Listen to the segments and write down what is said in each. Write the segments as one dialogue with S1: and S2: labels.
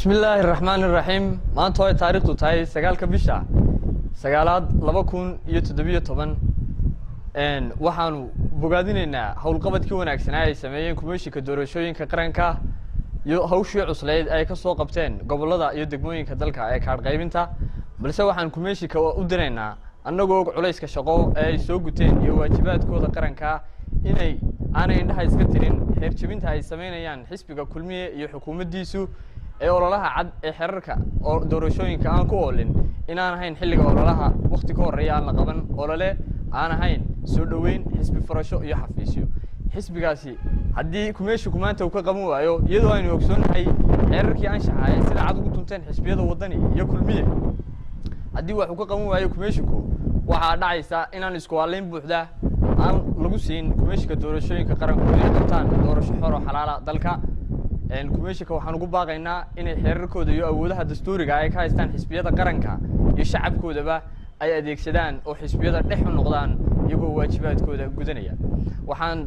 S1: بسم الله الرحمن الرحيم ما أنت هاي تاريخ تاي سجال كبيشة سجالات لبكون يتدبيه طبعا إن وحنو بقادين إن هول قبض كون أكسناء سمايين كمشي كدورشوين كقرنكا هوشي عصليد أي كسوق قبتين قبل لا يدقموين كدلك أي كار قيبنتا بس وحن كمشي كودرنا أنه جو عليس كشقو أي سوقتين يواجبات كودا قرنكا إني أنا عندها يسكترين حرشبينتها يسمين يعني حسبك كل مية يحكومة ديسو ololaha cad ee xirarka oo doorashooyinka aan ku oolin inaan ahayn xilliga ololaha waqti ka horeeya aan la qaban olole aan ahayn soo dhaweyn xisbi farasho iyo xafiisyo xisbigaasi haddii kumeeshu maanta uu ka qaban waayo iyadoo aynu ogsoonahay xirarkii aan shaxay sida cad ugu tunteen xisbiyada wadani iyo kulmiye haddii wax uu ka qaban waayo kumeeshu waxa dhacaysa inaan isku haleyn buuxda aan lagu siin kumeeshka doorashooyinka qaranku ay qabtaan doorasho xor oo xalaal dalka إن كمشي كوحنا جوبا قينا إن الحرر كود يو أولها دستوري جاي كايستان حسبيات قرنكا يشعب كود بقى أي أديك سدان أو حسبيات نحن النقدان يجوا واجبات كود جودنية وحن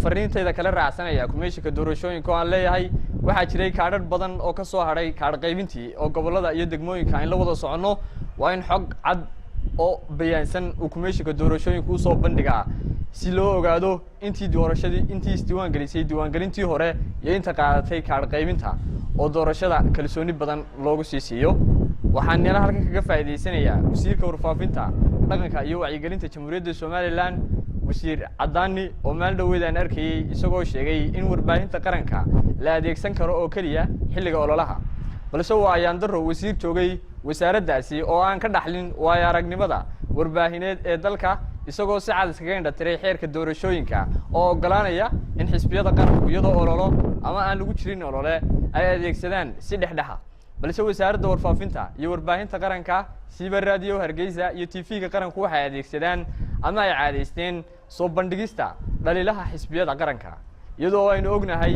S1: فرين تيدا كلا رأسنا يا كمشي كدورشون كوان لي هاي واحد شري كارد بدن أو كسوة هاي كارد قيمتي أو قبل هذا يدق موي كاين لو وضع صعنه وين حق عد أو بيانسن وكمشي كدورشون كوسو بندقة سيلو قادو انتي دورشدي انتي استوان غليسي ديوان غلينتي هوره يا انت قادتay kaar qaybinta oo doorashada kalsooni badan loogu siisiyo waxaan nina halkan kaga faa'iideysanayaa wasiirka warfaafinta dhaqanka iyo wacyigelinta jamhuuriyadda Soomaaliland wasiir Cadaani oo meel dhaweedaan arkay isagoo sheegay in warbaahinta qaranka la adeegsan karo oo kaliya xilliga ololaha balse waa ayaan daro wasiir joogay wasaaraddaasi oo aan ka dhaxlin waaya aragnimada warbaahineed ee dalka isagoo si cad iskaga indhatiray xeerka doorashooyinka oo ogolaanaya in xisbiyada qaranku iyadoo ololo ama aan lagu jirin olole ay adeegsadaan si dhexdhexa balse wasaaradda warfaafinta iyo warbaahinta qaranka siiba raadiyo Hargeysa iyo TV-ga qaranku waxay adeegsadaan ama ay caadaysteen soo bandhigista dhaliilaha xisbiyada qaranka iyadoo aynu ognahay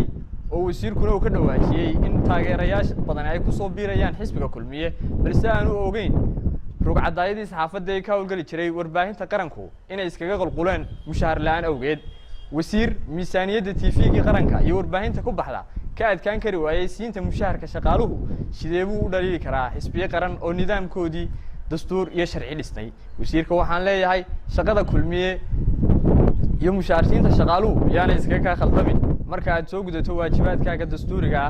S1: oo wasiirkuna uu ka dhawaajiyay in taageerayaasha badan ay ku soo biirayaan xisbiga kulmiye balse aanu ogeyn rugcadaayadii saxaafadda ay ka howlgali jiray warbaahinta qaranku inay iskaga qulquleen mushahar la'aan awgeed wasiir miisaaniyadda TV-ga qaranka iyo warbaahinta ku baxda ka adkaan kari waayay siinta mushaharka shaqaaluhu sidee buu u dhaliili karaa xisbiye qaran oo nidaamkoodii dastuur iyo sharci dhisnay wasiirka waxaan leeyahay shaqada kulmiye iyo mushaharsiinta shaqaaluhu yaana iskaga khaldamin marka aad soo gudato waajibaadkaaga dastuuriga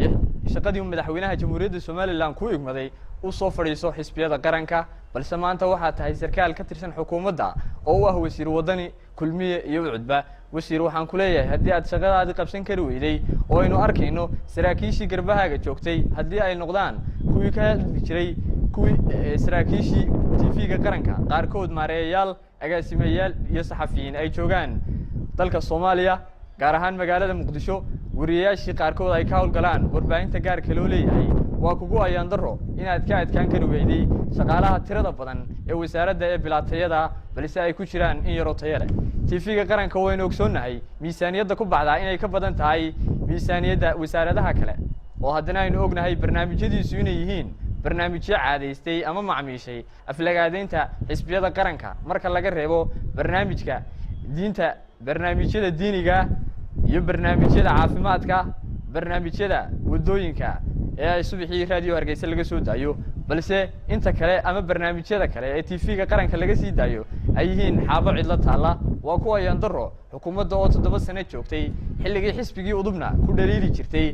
S1: iyo shaqadii madaxweynaha jamhuuriyadda Soomaaliland ku igmaday u soo fadhiiso xisbiyada qaranka balse maanta waxa tahay sarkaal ka tirsan xukuumadda oo ah wasiir wadani kulmiye iyo cudba wasiir waxaan ku leeyahay haddii aad shaqadaadi qabsan kari weyday oo aynu arkayno saraakiishii garbahaaga joogtay haddii ay noqdaan kuwii ka jiray kuwii saraakiishii TV-ga qaranka qaarkood maareeyayaal agaasimayaal iyo saxafiyiin ay joogaan dalka Soomaaliya gaar ahaan magaalada Muqdisho wariyaashii qaarkood ay ka howlgalaan warbaahinta gaarka loo leeyahay waa kugu ayaan daro inaad ka adkaan kari weyday shaqaalaha tirada badan ee wasaaradda ee bilaatayada balse ay ku jiraan in yaro tayo leh TV-ga qaranka waynu ogsoonahay miisaaniyadda ku baxda inay ka badan tahay miisaaniyadda wasaaradaha kale oo haddana aynu ognahay barnaamijyadiisu inay yihiin barnaamijyo caadaystay ama macmiishay aflagaadeynta xisbiyada qaranka marka laga reebo barnaamijka diinta barnaamijyada diiniga iyo barnaamijyada caafimaadka barnaamijyada wadooyinka ee ay subaxii raadiyo Hargeysa laga soo daayo balse inta kale ama barnaamijyada kale ee TV-ga qaranka laga sii daayo ay yihiin xaabo cidla taala waa kuwa ayaan daro xukuumadda oo 7 sano joogtay xilligii xisbigii udubna ku dhaliili jirtay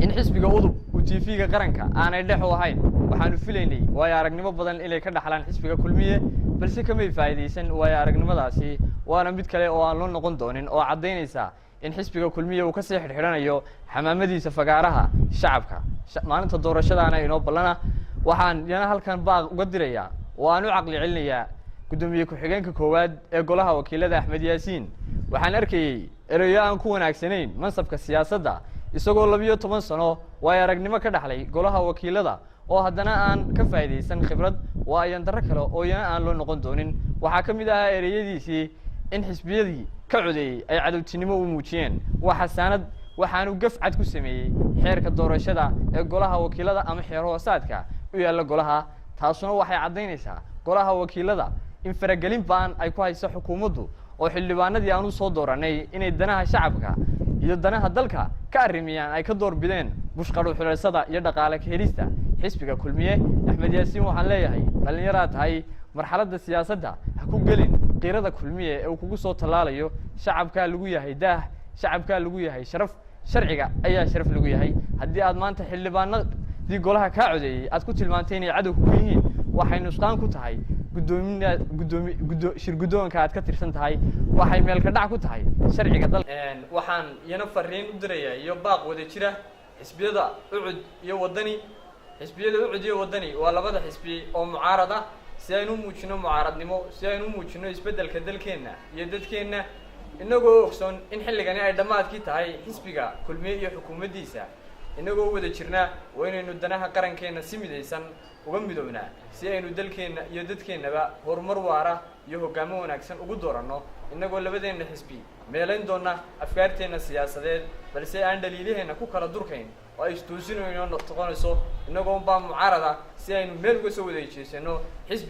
S1: in xisbiga udub uu TV-ga qaranka aanay dhex u ahayn waxaanu filaynay waaya aragnimo badan inay ka dhaxlaan xisbiga kulmiye balse kama faa'iideysan waaya aragnimadaasi waana mid kale oo aan loo noqon doonin oo cadeynaysa in xisbiga kulmiye uu ka sii xirxiranayo xamaamadiisa fagaaraha shacabka maalinta doorashadaana inoo balana waxaan yana halkan baaq uga dirayaa oo aan u caqli celinayaa gudoomiye ku-xigeenka koowaad ee golaha wakiilada Axmed Yaasiin waxaan arkayay erayo aan ku wanaagsanayn mansabka siyaasadda isagoo 12 sano way aragnimo ka dhaxlay golaha wakiilada oo haddana aan ka faa'iideysan khibrad waa ayaan daro kale oo yana aan loo noqon doonin waxa ka mid ah ereyadiisii in xisbiyadii ka codeeyay ay cadawtinimo u muujiyeen waxaanad waxaanu gaf cad ku sameeyay xeerka doorashada ee golaha wakiilada ama xeer hoosaadka u yaala golaha taasuna waxay cadeynaysaa golaha wakiilada in faragelin baan ay ku hayso xukuumaddu oo xildhibaanadii aanu soo dooranay inay danaha shacabka iyo danaha dalka ka arrimiyaan ay ka door bideen bushqadhu xuleysada iyo dhaqaale ka helista xisbiga kulmiye axmed yaasiin waxaan leeyahay dhallinyaraa tahay marxaladda siyaasadda ha ku gelin qiirada kulmiye ee uu kugu soo tallaalayo shacabkaa lagu yahay daah shacabkaa lagu yahay sharaf sharciga ayaa sharaf lagu yahay haddii aad maanta xildhibaanadii golaha kaa codeeyey aad ku tilmaantay inay cadow kugu yihiin waxay nusqaan ku tahay shir guddoonka aad ka tirsan tahay waxay meel ka dhac ku tahay sharciga dalka waxaan iyana fariin u dirayaa iyo baaq wada jira xisbiyada ucud iyo wadani xisbiyada ucud iyo wadani waa labada xisbi oo mucaarad ah si aynu muujino mucaaradnimo si aynu muujino isbeddelka dalkeenna iyo dadkeenna inagoo ogsoon in xilligani ay dhammaadkii tahay xisbiga kulmiye iyo xukuumaddiisa inagoo wada jirnaa waa inaynu danaha qarankeenna si midaysan uga midoobnaa si aynu dalkeenna iyo dadkeennaba horumar waara iyo hoggaamo wanaagsan ugu dooranno inagoo labadeenna xisbi meelayn doonna afkaarteenna siyaasadeed balse aan dhaliilaheenna ku kala durkayn oo ay istuusinayno noqonayso inagoo baa mucaarada si aynu meel uga soo wada jeesano xisbi